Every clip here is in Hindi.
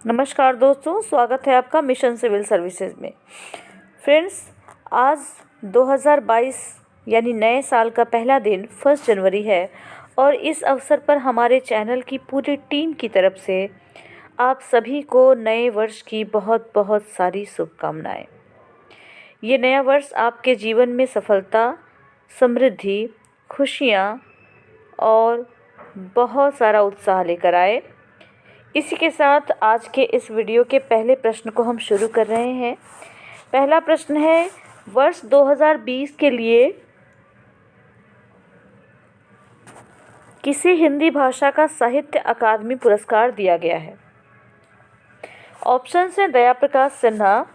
नमस्कार दोस्तों, स्वागत है आपका मिशन सिविल सर्विसेज में। फ्रेंड्स, आज 2022 यानी नए साल का पहला दिन 1 जनवरी है और इस अवसर पर हमारे चैनल की पूरी टीम की तरफ से आप सभी को नए वर्ष की बहुत बहुत सारी शुभकामनाएं। ये नया वर्ष आपके जीवन में सफलता, समृद्धि, खुशियाँ और बहुत सारा उत्साह लेकर आए। इसी के साथ आज के इस वीडियो के पहले प्रश्न को हम शुरू कर रहे हैं। पहला प्रश्न है, वर्ष 2020 के लिए किसे हिंदी भाषा का साहित्य अकादमी पुरस्कार दिया गया है? ऑप्शन है दया प्रकाश सिन्हा,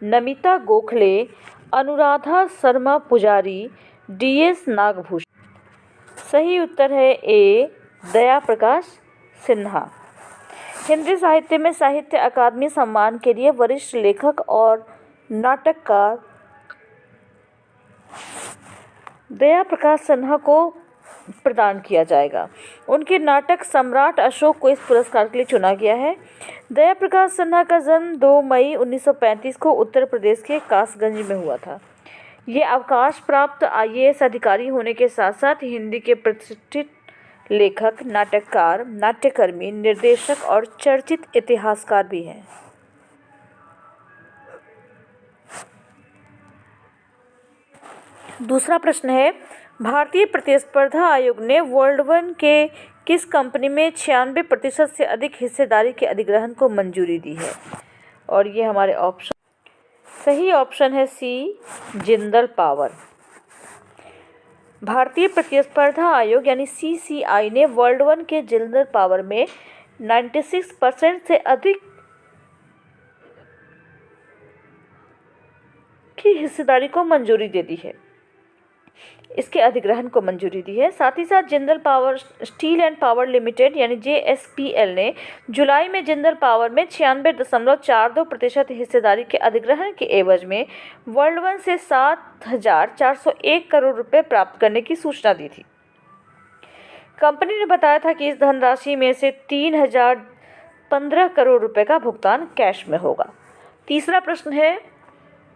नमिता गोखले, अनुराधा शर्मा पुजारी, DS नागभूषण। सही उत्तर है ए, दया प्रकाश सिन्हा। हिंदी साहित्य में साहित्य अकादमी सम्मान के लिए वरिष्ठ लेखक और नाटककार दया प्रकाश सिन्हा को प्रदान किया जाएगा। उनके नाटक सम्राट अशोक को इस पुरस्कार के लिए चुना गया है। दया प्रकाश सिन्हा का जन्म 2 मई 1935 को उत्तर प्रदेश के कासगंज में हुआ था। ये अवकाश प्राप्त IAS अधिकारी होने के साथ साथ हिंदी के प्रतिष्ठित लेखक, नाटककार, नाट्यकर्मी, निर्देशक और चर्चित इतिहासकार भी हैं। दूसरा प्रश्न है, भारतीय प्रतिस्पर्धा आयोग ने वर्ल्ड वन के किस कंपनी में 96% से अधिक हिस्सेदारी के अधिग्रहण को मंजूरी दी है? और ये हमारे ऑप्शन, सही ऑप्शन है सी, जिंदल पावर। भारतीय प्रतिस्पर्धा आयोग यानी CCI ने वर्ल्ड वन के जिंदल पावर में 96% से अधिक की हिस्सेदारी को मंजूरी दे दी है, इसके अधिग्रहण को मंजूरी दी है। साथ ही साथ Jindal power steel and power limited यानी JSPL ने जुलाई में जिंदल पावर में 96.42% हिस्सेदारी के अधिग्रहण के एवज में वर्ल्ड वन से 7,401 करोड़ रुपए प्राप्त करने की सूचना दी थी। कंपनी ने बताया था कि इस धनराशि में से 3,015 करोड़ रुपए का भुगतान कैश में होगा। तीसरा प्रश्न है,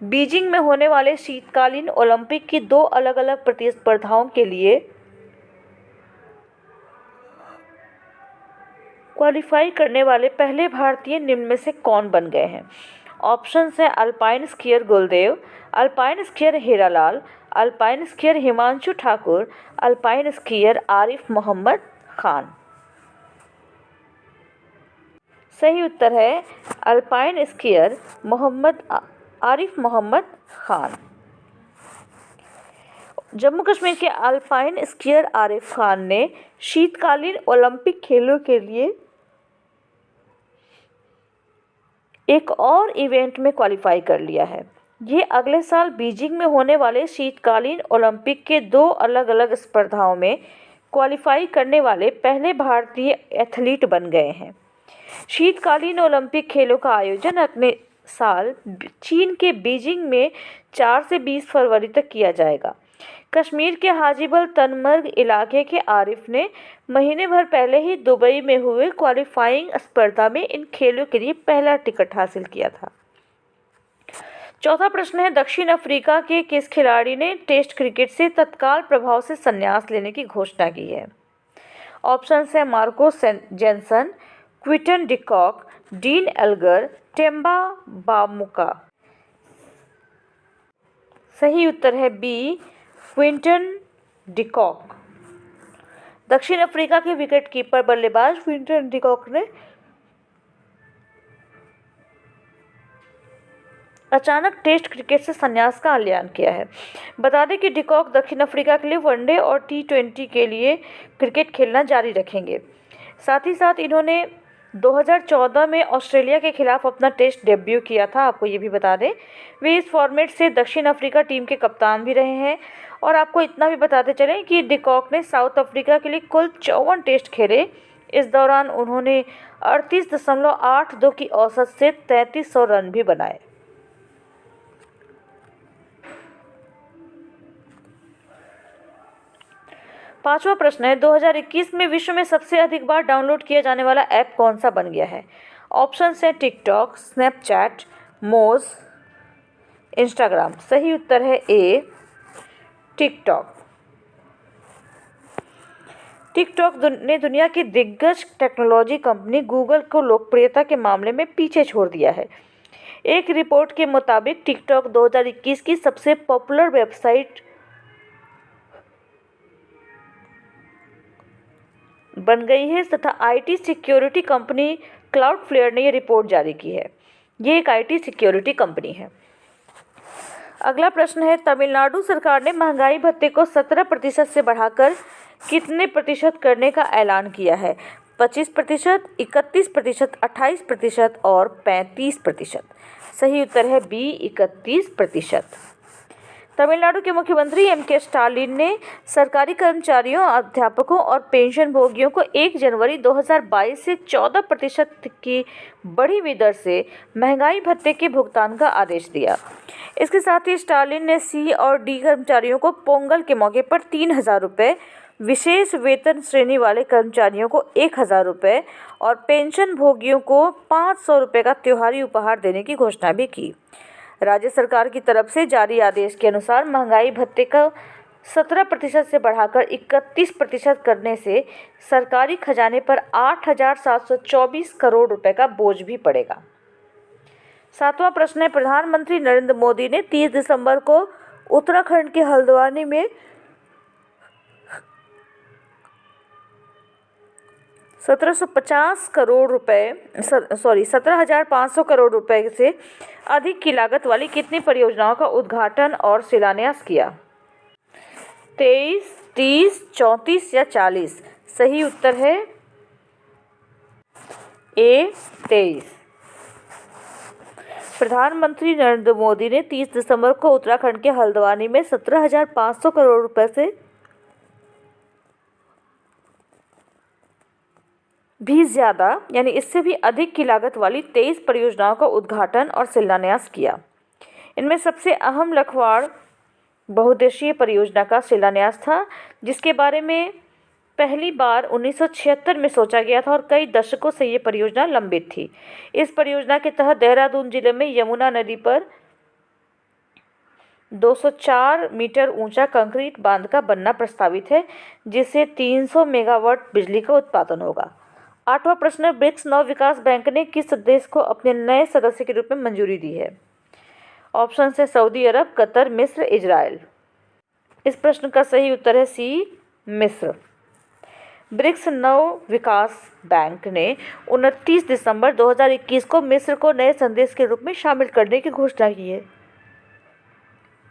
बीजिंग में होने वाले शीतकालीन ओलंपिक की 2 अलग अलग प्रतिस्पर्धाओं के लिए क्वालिफाई करने वाले पहले भारतीय निम्न में से कौन बन गए हैं? ऑप्शन है alpine skier Guldev, alpine skier Hiralal, alpine skier Himanshu Thakur, alpine skier Arif Mohammad Khan. सही उत्तर है अल्पाइन स्कीयर आरिफ मोहम्मद खान। जम्मू कश्मीर के अल्पाइन स्कीयर आरिफ खान ने शीतकालीन ओलंपिक खेलों के लिए एक और इवेंट में क्वालिफाई कर लिया है। ये अगले साल बीजिंग में होने वाले शीतकालीन ओलंपिक के 2 अलग अलग स्पर्धाओं में क्वालिफाई करने वाले पहले भारतीय एथलीट बन गए हैं। शीतकालीन ओलंपिक खेलों का आयोजन अगले साल चीन के बीजिंग में 4 से 20 फरवरी तक किया जाएगा। कश्मीर के हाजीबल तनमर्ग इलाके के आरिफ ने महीने भर पहले ही दुबई में हुए क्वालिफाइंग स्पर्धा में इन खेलों के लिए पहला टिकट हासिल किया था। चौथा प्रश्न है, दक्षिण अफ्रीका के किस खिलाड़ी ने टेस्ट क्रिकेट से तत्काल प्रभाव से संन्यास लेने की घोषणा की है? ऑप्शन है Marco Jansen, Quinton de Kock, Dean Elgar, Temba Bavuma. सही उत्तर है बी, क्विंटन डिकॉक। दक्षिण अफ्रीका के विकेटकीपर बल्लेबाज क्विंटन डिकॉक ने अचानक टेस्ट क्रिकेट से संन्यास का ऐलान किया है। बता दें कि डिकॉक दक्षिण अफ्रीका के लिए वनडे और T20 के लिए क्रिकेट खेलना जारी रखेंगे। साथ ही साथ इन्होंने 2014 में ऑस्ट्रेलिया के खिलाफ अपना टेस्ट डेब्यू किया था, आपको ये भी बता दें। वे इस फॉर्मेट से दक्षिण अफ्रीका टीम के कप्तान भी रहे हैं। और आपको इतना भी बताते चलें कि डिकॉक ने साउथ अफ्रीका के लिए कुल 54 टेस्ट खेले। इस दौरान उन्होंने 38.82 की औसत से 3300 रन भी बनाए। पांचवा प्रश्न है, 2021 में विश्व में सबसे अधिक बार डाउनलोड किया जाने वाला ऐप कौन सा बन गया है? ऑप्शन है टिकटॉक, स्नैपचैट, मोज, इंस्टाग्राम। सही उत्तर है ए, टिकटॉक। टिकटॉक ने दुनिया की दिग्गज टेक्नोलॉजी कंपनी गूगल को लोकप्रियता के मामले में पीछे छोड़ दिया है। एक रिपोर्ट के मुताबिक टिकटॉक 2021 की सबसे पॉपुलर वेबसाइट बन गई है तथा आईटी सिक्योरिटी कंपनी क्लाउडफ्लेयर ने यह रिपोर्ट जारी की है। ये एक आईटी सिक्योरिटी कंपनी है। अगला प्रश्न है, तमिलनाडु सरकार ने महंगाई भत्ते को 17% से बढ़ाकर कितने प्रतिशत करने का ऐलान किया है? 25%, 31%, 28% और 35%। सही उत्तर है बी, 31%। तमिलनाडु के मुख्यमंत्री एम.के. स्टालिन ने सरकारी कर्मचारियों, अध्यापकों और पेंशनभोगियों को 1 जनवरी 2022 से 14% की बढ़ी हुई दर से महंगाई भत्ते के भुगतान का आदेश दिया। इसके साथ ही स्टालिन ने सी और डी कर्मचारियों को पोंगल के मौके पर 3,000 रुपये, विशेष वेतन श्रेणी वाले कर्मचारियों को 1,000 रुपये और पेंशनभोगियों को 500 रुपये का त्योहारी उपहार देने की घोषणा भी की। राज्य सरकार की तरफ से जारी आदेश के अनुसार महंगाई भत्ते का 17% से बढ़ाकर 31% करने से सरकारी खजाने पर 8,724 करोड़ रुपए का बोझ भी पड़ेगा। 7वां प्रश्न है, प्रधानमंत्री नरेंद्र मोदी ने 30 दिसंबर को उत्तराखंड के हल्द्वानी में 17,500 करोड़ रुपए से अधिक की लागत वाली कितनी परियोजनाओं का उद्घाटन और शिलान्यास किया? 23, 30, 34 या 40। सही उत्तर है ए, 23। प्रधानमंत्री नरेंद्र मोदी ने 30 दिसंबर को उत्तराखंड के हल्द्वानी में 17,500 करोड़ रुपए से भी ज़्यादा यानी इससे भी अधिक की लागत वाली 23 परियोजनाओं का उद्घाटन और शिलान्यास किया। इनमें सबसे अहम लखवाड़ बहुउद्देशीय परियोजना का शिलान्यास था, जिसके बारे में पहली बार 1976 में सोचा गया था और कई दशकों से ये परियोजना लंबित थी। इस परियोजना के तहत देहरादून जिले में यमुना नदी पर 204 मीटर ऊंचा कंक्रीट बांध का बनना प्रस्तावित है, जिससे 300 मेगावाट बिजली का उत्पादन होगा। 8वां प्रश्न, ब्रिक्स नव विकास बैंक ने किस देश को अपने नए सदस्य के रूप में मंजूरी दी है? ऑप्शन है सऊदी अरब, कतर, मिस्र, इजराइल। इस प्रश्न का सही उत्तर है सी, मिस्र। ब्रिक्स नव विकास बैंक ने 29 दिसंबर 2021 को मिस्र को नए सदस्य के रूप में शामिल करने की घोषणा की है।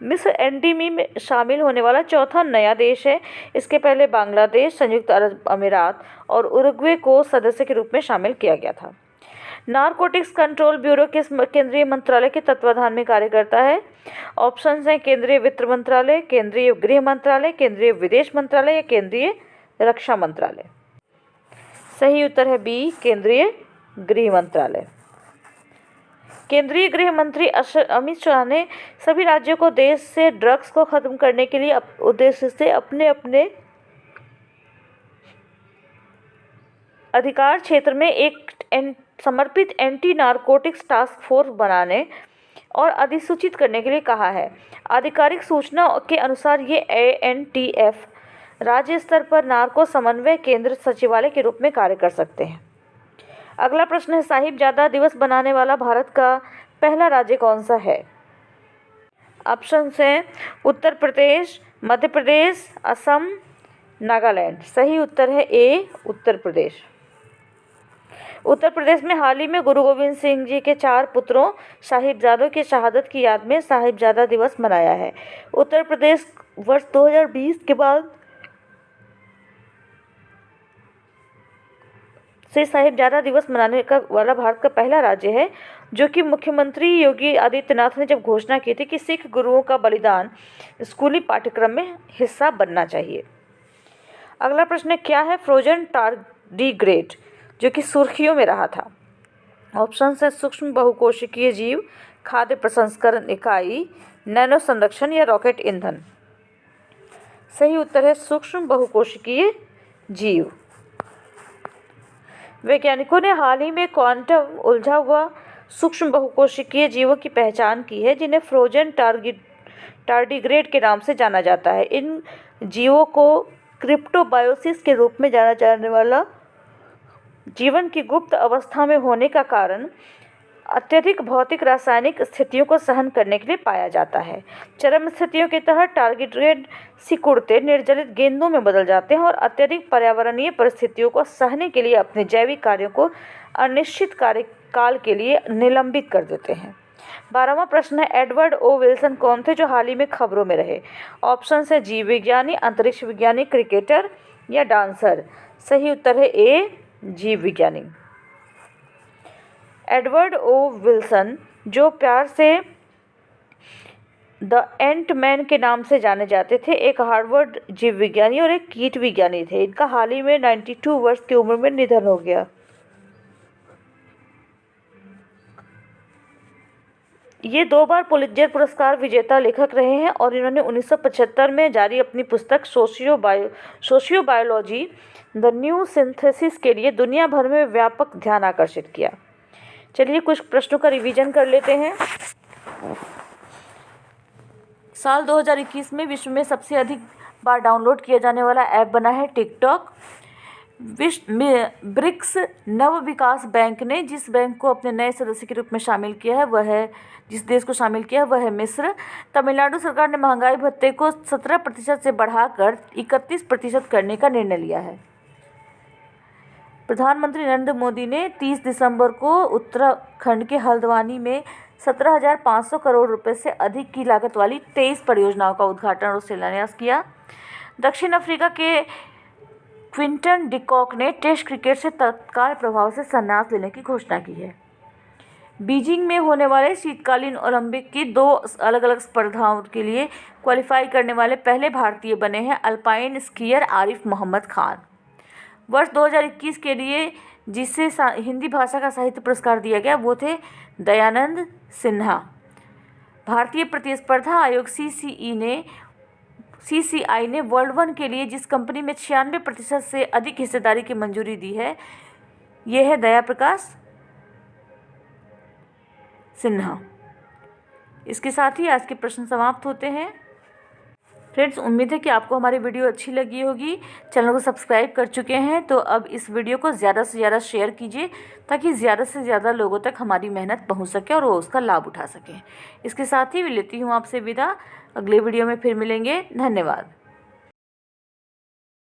मिस्र एनडीएमई में शामिल होने वाला चौथा नया देश है। इसके पहले बांग्लादेश, संयुक्त अरब अमीरात और उरुग्वे को सदस्य के रूप में शामिल किया गया था। नारकोटिक्स कंट्रोल ब्यूरो किस केंद्रीय मंत्रालय के तत्वाधान में कार्य करता है? ऑप्शंस हैं केंद्रीय वित्त मंत्रालय, केंद्रीय गृह मंत्रालय, केंद्रीय विदेश मंत्रालय या केंद्रीय रक्षा मंत्रालय। सही उत्तर है बी, केंद्रीय गृह मंत्रालय। केंद्रीय गृह मंत्री अमित शाह ने सभी राज्यों को देश से ड्रग्स को खत्म करने के लिए उद्देश्य से अपने अपने अधिकार क्षेत्र में एक समर्पित एंटी नारकोटिक्स टास्क फोर्स बनाने और अधिसूचित करने के लिए कहा है। आधिकारिक सूचना के अनुसार ये ANTF राज्य स्तर पर नार्को समन्वय केंद्र सचिवालय के रूप में कार्य कर सकते हैं। अगला प्रश्न है, साहिबजादा दिवस मनाने वाला भारत का पहला राज्य कौन सा है? ऑप्शन हैं उत्तर प्रदेश, मध्य प्रदेश, असम, नागालैंड। सही उत्तर है ए, उत्तर प्रदेश। उत्तर प्रदेश में हाल ही में गुरु गोविंद सिंह जी के 4 पुत्रों साहिबजादों की शहादत की याद में साहिबजादा दिवस मनाया है। उत्तर प्रदेश वर्ष 2020 के बाद से साहिबजादा दिवस मनाने का वाला भारत का पहला राज्य है, जो कि मुख्यमंत्री योगी आदित्यनाथ ने जब घोषणा की थी कि सिख गुरुओं का बलिदान स्कूली पाठ्यक्रम में हिस्सा बनना चाहिए। अगला प्रश्न है, क्या है फ्रोजन टारडीग्रेड, जो कि सुर्खियों में रहा था? ऑप्शन है सूक्ष्म बहुकोशिकीय जीव, खाद्य प्रसंस्करण इकाई, नैनो संरक्षण या रॉकेट ईंधन। सही उत्तर है सूक्ष्म बहुकोशिकीय जीव। वैज्ञानिकों ने हाल ही में क्वांटम उलझा हुआ सूक्ष्म बहुकोशिकीय जीवों की पहचान की है, जिन्हें फ्रोजन टार्डिग्रेड के नाम से जाना जाता है। इन जीवों को क्रिप्टोबायोसिस के रूप में जाना जाने वाला जीवन की गुप्त अवस्था में होने का कारण अत्यधिक भौतिक रासायनिक स्थितियों को सहन करने के लिए पाया जाता है। चरम स्थितियों के तहत टारगेटेड सिकुड़ते निर्जलित गेंदों में बदल जाते हैं और अत्यधिक पर्यावरणीय परिस्थितियों को सहने के लिए अपने जैविक कार्यों को अनिश्चित कार्यकाल के लिए निलंबित कर देते हैं। 12वां प्रश्न है, एडवर्ड ओ विल्सन कौन थे जो हाल ही में खबरों में रहे? ऑप्शन है जीव विज्ञानी, अंतरिक्ष विज्ञानी, क्रिकेटर या डांसर। सही उत्तर है ए, जीव विज्ञानी। एडवर्ड ओ विल्सन, जो प्यार से द एंट मैन के नाम से जाने जाते थे, एक हार्वर्ड जीव विज्ञानी और एक कीट विज्ञानी थे। इनका हाल ही में 92 वर्ष की उम्र में निधन हो गया। ये 2 बार पुलित्जर पुरस्कार विजेता लेखक रहे हैं और इन्होंने 1975 में जारी अपनी पुस्तक सोशियोबायोलॉजी द न्यू सिंथेसिस के लिए दुनिया भर में व्यापक ध्यान आकर्षित किया। चलिए कुछ प्रश्नों का रिवीजन कर लेते हैं। साल 2021 में विश्व में सबसे अधिक बार डाउनलोड किया जाने वाला ऐप बना है टिकटॉक। विश्व में ब्रिक्स नव विकास बैंक ने जिस बैंक को अपने नए सदस्य के रूप में शामिल किया है वह है, जिस देश को शामिल किया है वह है मिस्र। तमिलनाडु सरकार ने महंगाई भत्ते को 17% से बढ़ाकर 31% करने का निर्णय लिया है। प्रधानमंत्री नरेंद्र मोदी ने 30 दिसंबर को उत्तराखंड के हल्द्वानी में 17,500 करोड़ रुपए से अधिक की लागत वाली 23 परियोजनाओं का उद्घाटन और शिलान्यास किया। दक्षिण अफ्रीका के क्विंटन डिकॉक ने टेस्ट क्रिकेट से तत्काल प्रभाव से संन्यास लेने की घोषणा की है। बीजिंग में होने वाले शीतकालीन ओलंपिक की 2 अलग अलग स्पर्धाओं के लिए क्वालिफाई करने वाले पहले भारतीय बने हैं अल्पाइन स्कीयर आरिफ मोहम्मद खान। वर्ष 2021 के लिए जिसे हिंदी भाषा का साहित्य पुरस्कार दिया गया वो थे दयानंद सिन्हा। भारतीय प्रतिस्पर्धा आयोग CCI ने वर्ल्ड 1 के लिए जिस कंपनी में 96% से अधिक हिस्सेदारी की मंजूरी दी है ये है दया प्रकाश सिन्हा। इसके साथ ही आज के प्रश्न समाप्त होते हैं। फ्रेंड्स, उम्मीद है कि आपको हमारी वीडियो अच्छी लगी होगी। चैनल को सब्सक्राइब कर चुके हैं तो अब इस वीडियो को ज़्यादा से ज़्यादा शेयर कीजिए ताकि ज़्यादा से ज़्यादा लोगों तक हमारी मेहनत पहुंच सके और वो उसका लाभ उठा सकें। इसके साथ ही लेती हूँ आपसे विदा। अगले वीडियो में फिर मिलेंगे। धन्यवाद।